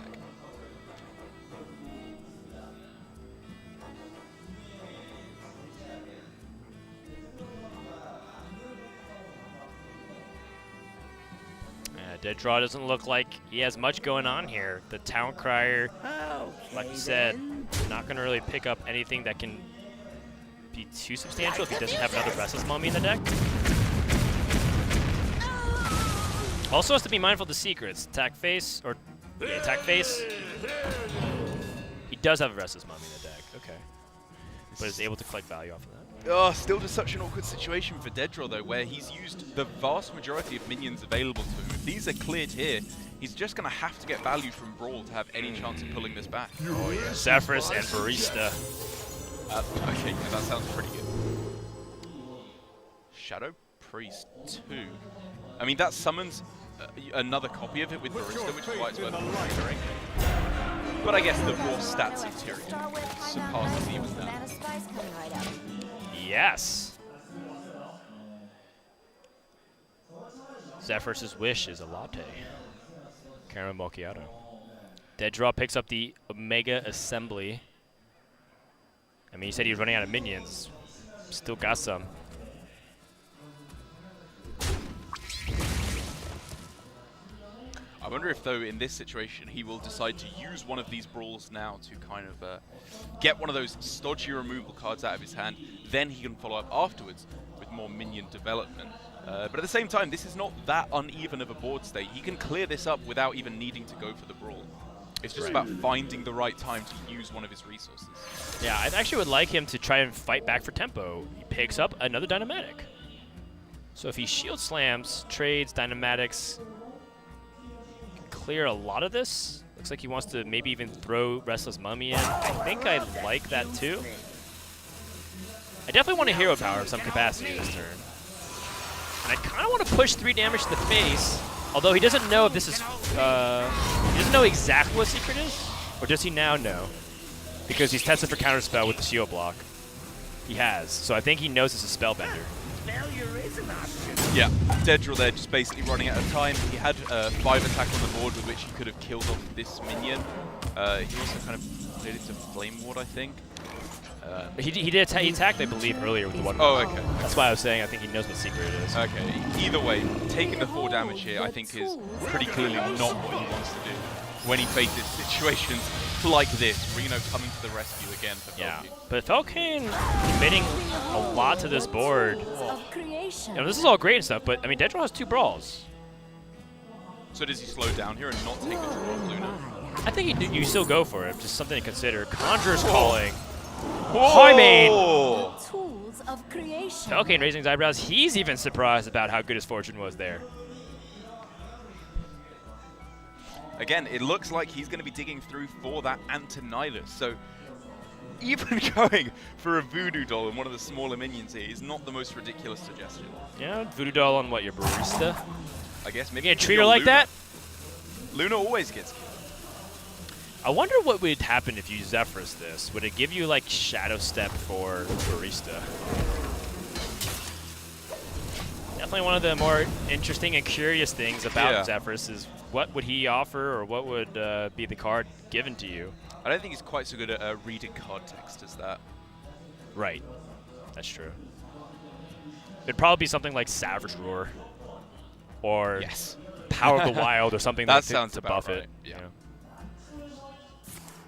DeadDraw doesn't look like he has much going on here. The Town Crier, like you said, not going to really pick up anything that can be too substantial if he doesn't have another Restless Mummy in the deck. Also has to be mindful of the secrets. Attack face, or attack face. He does have a Restless Mummy in the deck, okay. But is able to collect value off of that. Oh, still just such an awkward situation for DeadDraw though, where he's used the vast majority of minions available to him. If these are cleared here, he's just going to have to get value from Brawl to have any chance of pulling this back. Oh yeah, Zephyrus and Barista. Okay, yeah, that sounds pretty good. Shadow Priest 2. I mean, that summons another copy of it with Barista, which is why it's worth considering. But I guess the raw stats of Tyrion surpasses even that. Yes. Zephyrus' wish is a latte. Caramel Macchiato. DeadDraw picks up the Omega Assembly. I mean, he said he was running out of minions. Still got some. I wonder if, though, in this situation, he will decide to use one of these brawls now to kind of get one of those stodgy removal cards out of his hand. Then he can follow up afterwards with more minion development. But at the same time, this is not that uneven of a board state. He can clear this up without even needing to go for the brawl. It's just about finding the right time to use one of his resources. Yeah, I actually would like him to try and fight back for tempo. He picks up another Dynamatic. So if he shield slams, trades, Dynamatics, clear a lot of this. Looks like he wants to maybe even throw Restless Mummy in. I think I like that too. I definitely want a hero power of some capacity this turn. And I kind of want to push 3 damage to the face, although he doesn't know if this is, he doesn't know exactly what secret is, or does he now know? Because he's tested for counterspell with the shield block. He has, so I think he knows it's a spellbender. Failure is an option. Yeah, DeadDraw there just basically running out of time. He had 5 attack on the board with which he could have killed off this minion. He also kind of played it to Flame Ward, I think. He attacked, I believe, earlier with the 1. Oh, okay. That's why I was saying I think he knows what secret it is. Okay, either way, taking the 4 damage here I think is pretty clearly not what he wants to do when he faces situations like this. Reno coming to the rescue again for Felkeine. But Felkeine committing a lot to this board. You know, this is all great and stuff, but I mean, DeadDraw has 2 brawls. So does he slow down here and not take the draw of Luna? I think you still go for it. Just something to consider. Conjurer's Calling. Highmane! Tools of creation. Felkeine raising his eyebrows. He's even surprised about how good his fortune was there. Again, it looks like he's going to be digging through for that Antonilus. So even going for a Voodoo Doll and one of the smaller minions here is not the most ridiculous suggestion. Yeah, Voodoo Doll on what, your Barista? I guess maybe You gonna treat her like that? Luna always gets killed. I wonder what would happen if you Zephyrus this. Would it give you like Shadow Step for Barista? Definitely one of the more interesting and curious things about Zephyrus is what would he offer, or what would be the card given to you? I don't think he's quite so good at reading card text as that. Right. That's true. It'd probably be something like Savage Roar or Yes. Power of the Wild or something That like sounds to about buff right, it. yeah. You know?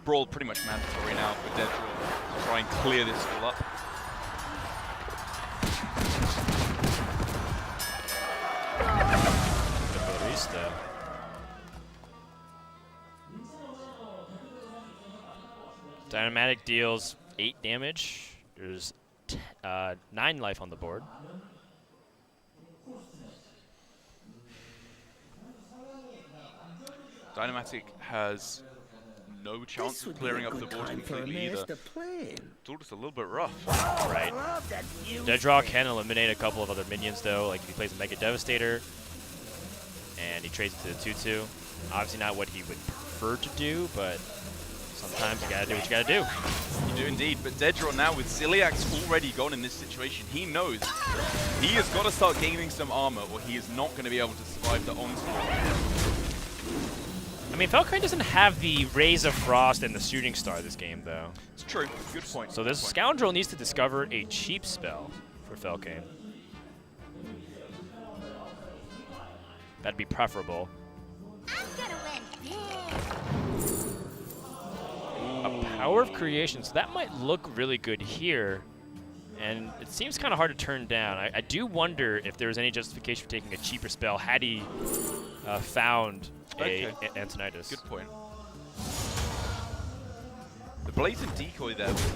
Brawl pretty much mandatory now for DeadDraw to try and clear this all up. The barista. Dynamatic deals 8 damage. There's 9 life on the board. Dynamatic has no chance This of would be clearing a up the good board time for a completely either. master plan. It's all just a little bit rough. Right. Love that new DeadDraw thing. can eliminate a couple of other minions though, like if he plays a Mega Devastator and he trades it to the 2/2. Obviously not what he would prefer to do, but sometimes you gotta do what you gotta do. You do indeed, but DeadDraw now with Ziliak's already gone in this situation, he knows he has got to start gaining some armor or he is not going to be able to survive the onslaught. I mean, Felkeine doesn't have the Rays of Frost and the Shooting Star this game though. It's true, good point. So this scoundrel needs to discover a cheap spell for Felkeine. That'd be preferable. I'm gonna win. A Power of Creation, so that might look really good here. And it seems kind of hard to turn down. I do wonder if there was any justification for taking a cheaper spell had he found a Antonidas. Good point. The Blazing Decoy there was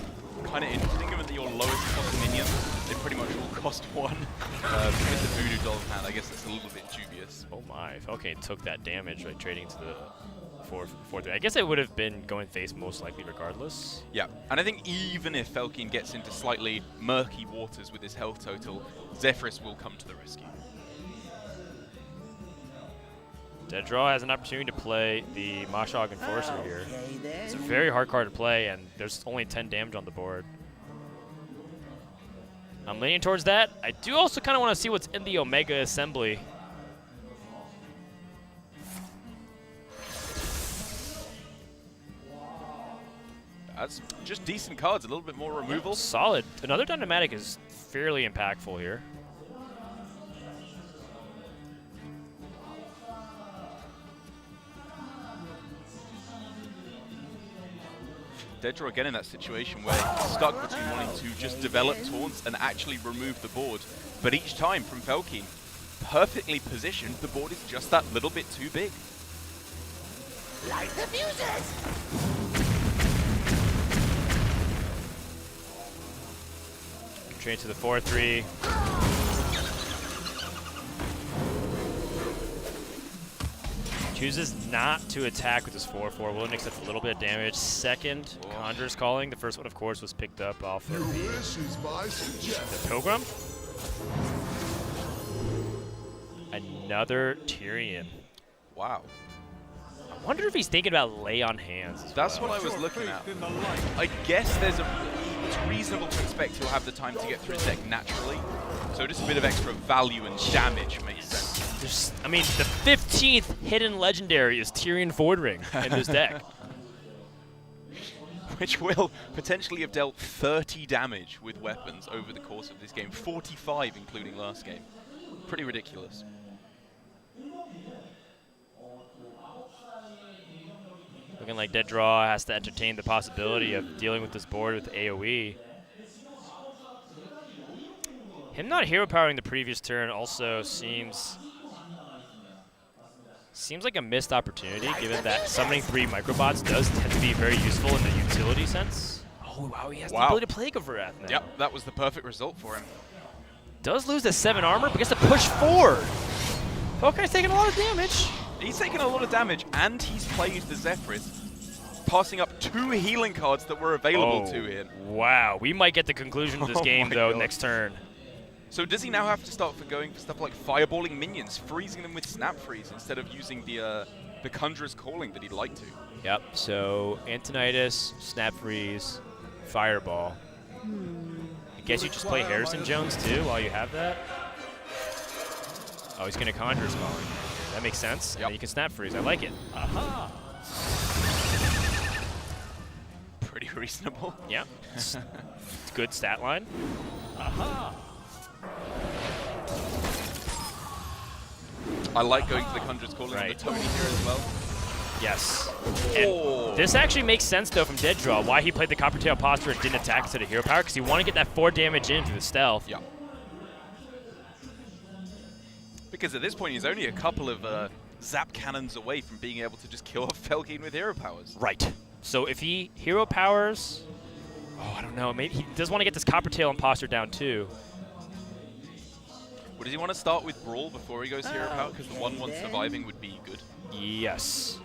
kind of interesting, given that your lowest cost minions, they pretty much all cost 1. With the Voodoo Doll in hand, I guess that's a little bit dubious. Oh my, Felkeine took that damage by trading to the 4/3. I guess it would have been going face most likely regardless. Yeah, and I think even if Felkeine gets into slightly murky waters with his health total, Zephyrus will come to the rescue. DeadDraw has an opportunity to play the Mashog Enforcer here. Okay, then. It's a very hard card to play, and there's only 10 damage on the board. I'm leaning towards that. I do also kind of want to see what's in the Omega Assembly. That's just decent cards, a little bit more removal. Solid. Another Dynamatic is fairly impactful here. DeadDraw again in that situation where he's stuck between wanting to just develop taunts and actually remove the board. But each time from Felkeine, perfectly positioned, the board is just that little bit too big. Light the fuses! Train to the 4/3. Chooses not to attack with his 4/4. Willing to accept a little bit of damage. Second, Conjurer's Calling. The first one, of course, was picked up off of the Pilgrim. Another Tyrion. Wow. I wonder if he's thinking about Lay on Hands. That's what I was looking at. I guess it's reasonable to expect he'll have the time to get through his deck naturally. So just a bit of extra value and damage makes sense. I mean, the 15th hidden legendary is Tyrion Void Ring in this deck. Which will potentially have dealt 30 damage with weapons over the course of this game. 45 including last game. Pretty ridiculous. Looking like DeadDraw has to entertain the possibility of dealing with this board with AoE. Him not hero powering the previous turn also seems like a missed opportunity, given that summoning 3 microbots does tend to be very useful in the utility sense. Oh wow, he has the ability to Plague of Wrath now. Yep, that was the perfect result for him. Does lose the 7 armor, but gets to push forward. Felkeine's taking a lot of damage. He's taken a lot of damage, and he's played the Zephyrus, passing up 2 healing cards that were available to him. Wow, we might get the conclusion of this game, though, next turn. So does he now have to start going for stuff like fireballing minions, freezing them with Snap Freeze, instead of using the Conjurer's Calling that he'd like to? Yep, so Antonidas, Snap Freeze, Fireball. I guess you just play Harrison Jones, too, while you have that? Oh, he's going to Conjurer's Calling. That makes sense. Yep. And you can Snap Freeze. I like it. Aha! Pretty reasonable. Yeah. It's good stat line. Aha! I like going for the Conjurer's Calling on the Tony here as well. Yes. And this actually makes sense, though, from DeadDraw, why he played the Coppertail Posture and didn't attack instead of Hero Power, because he wanted to get that 4 damage in through the stealth. Yeah. Because at this point, he's only a couple of zap cannons away from being able to just kill off Felkeine with Hero Powers. Right. So if he Hero Powers... Oh, I don't know. Maybe he does want to get this Coppertail Imposter down, too. Well, does he want to start with Brawl before he goes Hero Power? Because the 1-1 surviving would be good. Yes.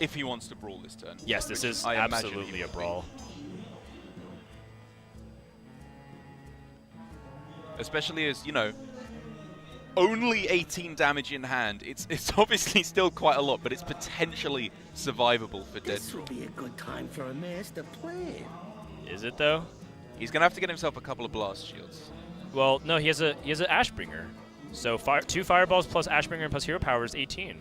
If he wants to Brawl this turn. Yes, this is absolutely a Brawl. Especially as, you know, only 18 damage in hand. It's obviously still quite a lot, but it's potentially survivable for DeadDraw. This would be a good time for a master plan. Is it, though? He's going to have to get himself a couple of Blast Shields. Well, no, he has a Ashbringer. So 2 Fireballs plus Ashbringer and plus Hero Power is 18.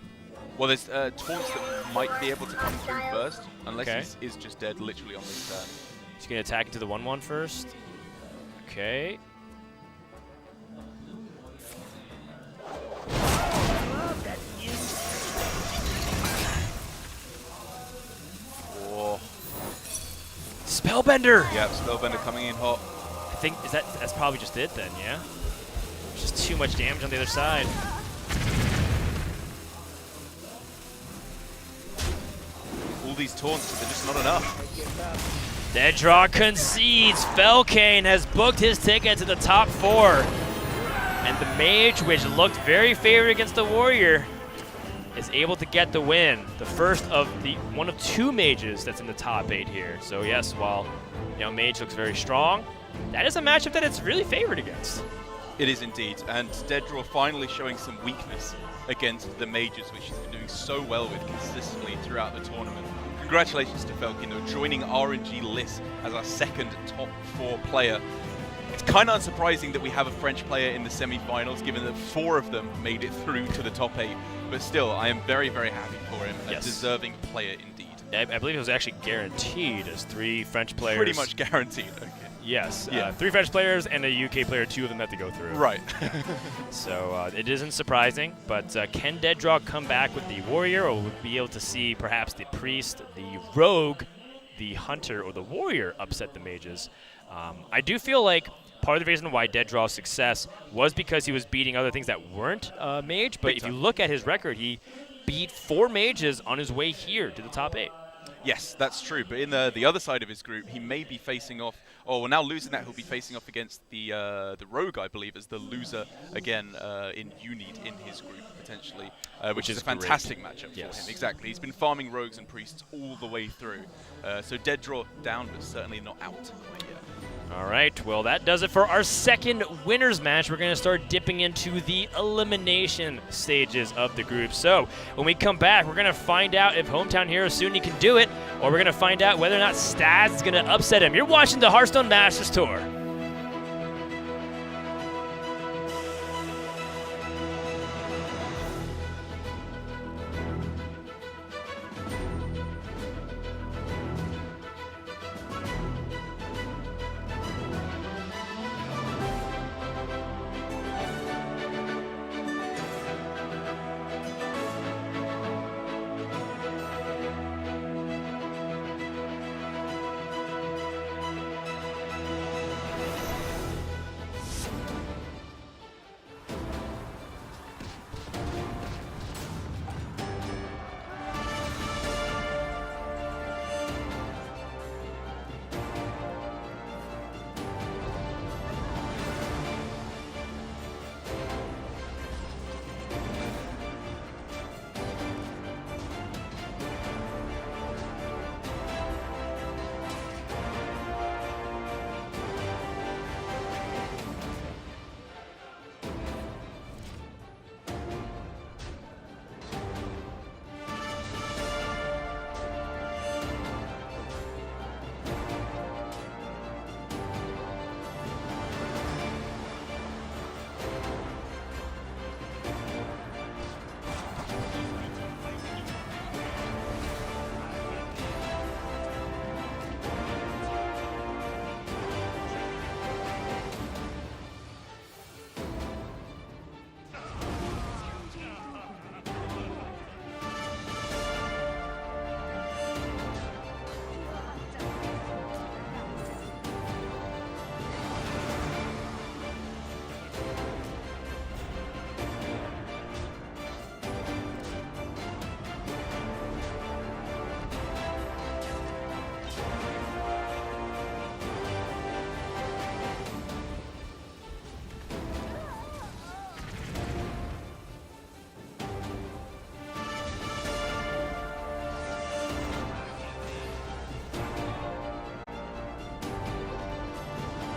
Well, there's taunts that might be able to come through first, unless he is just dead literally on this turn. He's going to attack into the 1-1 first. Okay. Oh. Spellbender! Yeah, Spellbender coming in hot. I think that's probably just it then, yeah? Just too much damage on the other side. All these taunts, they're just not enough. DeadDraw concedes. Felkeine has booked his ticket to the top 4. And the Mage, which looked very favored against the Warrior, is able to get the win. The first of one of 2 Mages that's in the top 8 here. So yes, while Mage looks very strong, that is a matchup that it's really favored against. It is indeed, and DeadDraw finally showing some weakness against the Mages, which he's been doing so well with consistently throughout the tournament. Congratulations to Felkeine, though, joining RNG list as our second top 4 player. It's kind of unsurprising that we have a French player in the semi-finals, given that 4 of them made it through to the top 8. But still, I am very, very happy for him. Yes. A deserving player indeed. I believe it was actually guaranteed as 3 French players. Pretty much guaranteed, okay. Yes, yeah. 3 French players and a UK player, 2 of them had to go through. Right. So it isn't surprising, but can DeadDraw come back with the Warrior, or will we be able to see perhaps the Priest, the Rogue, the Hunter, or the Warrior upset the Mages? I do feel like part of the reason why DeadDraw's success was because he was beating other things that weren't Mage, but if you look at his record, he beat 4 Mages on his way here to the top 8. Yes, that's true. But in the other side of his group, he may be facing off. Oh, well, now losing that, he'll be facing off against the Rogue, I believe, as the loser again in Unit in his group potentially, which is a fantastic matchup for him. Exactly. He's been farming Rogues and Priests all the way through. So DeadDraw down, but certainly not out quite yet. All right, well, that does it for our second winners match. We're going to start dipping into the elimination stages of the group. So when we come back, we're going to find out if Hometown Hero Sunni can do it, or we're going to find out whether or not Staz is going to upset him. You're watching the Hearthstone Masters Tour.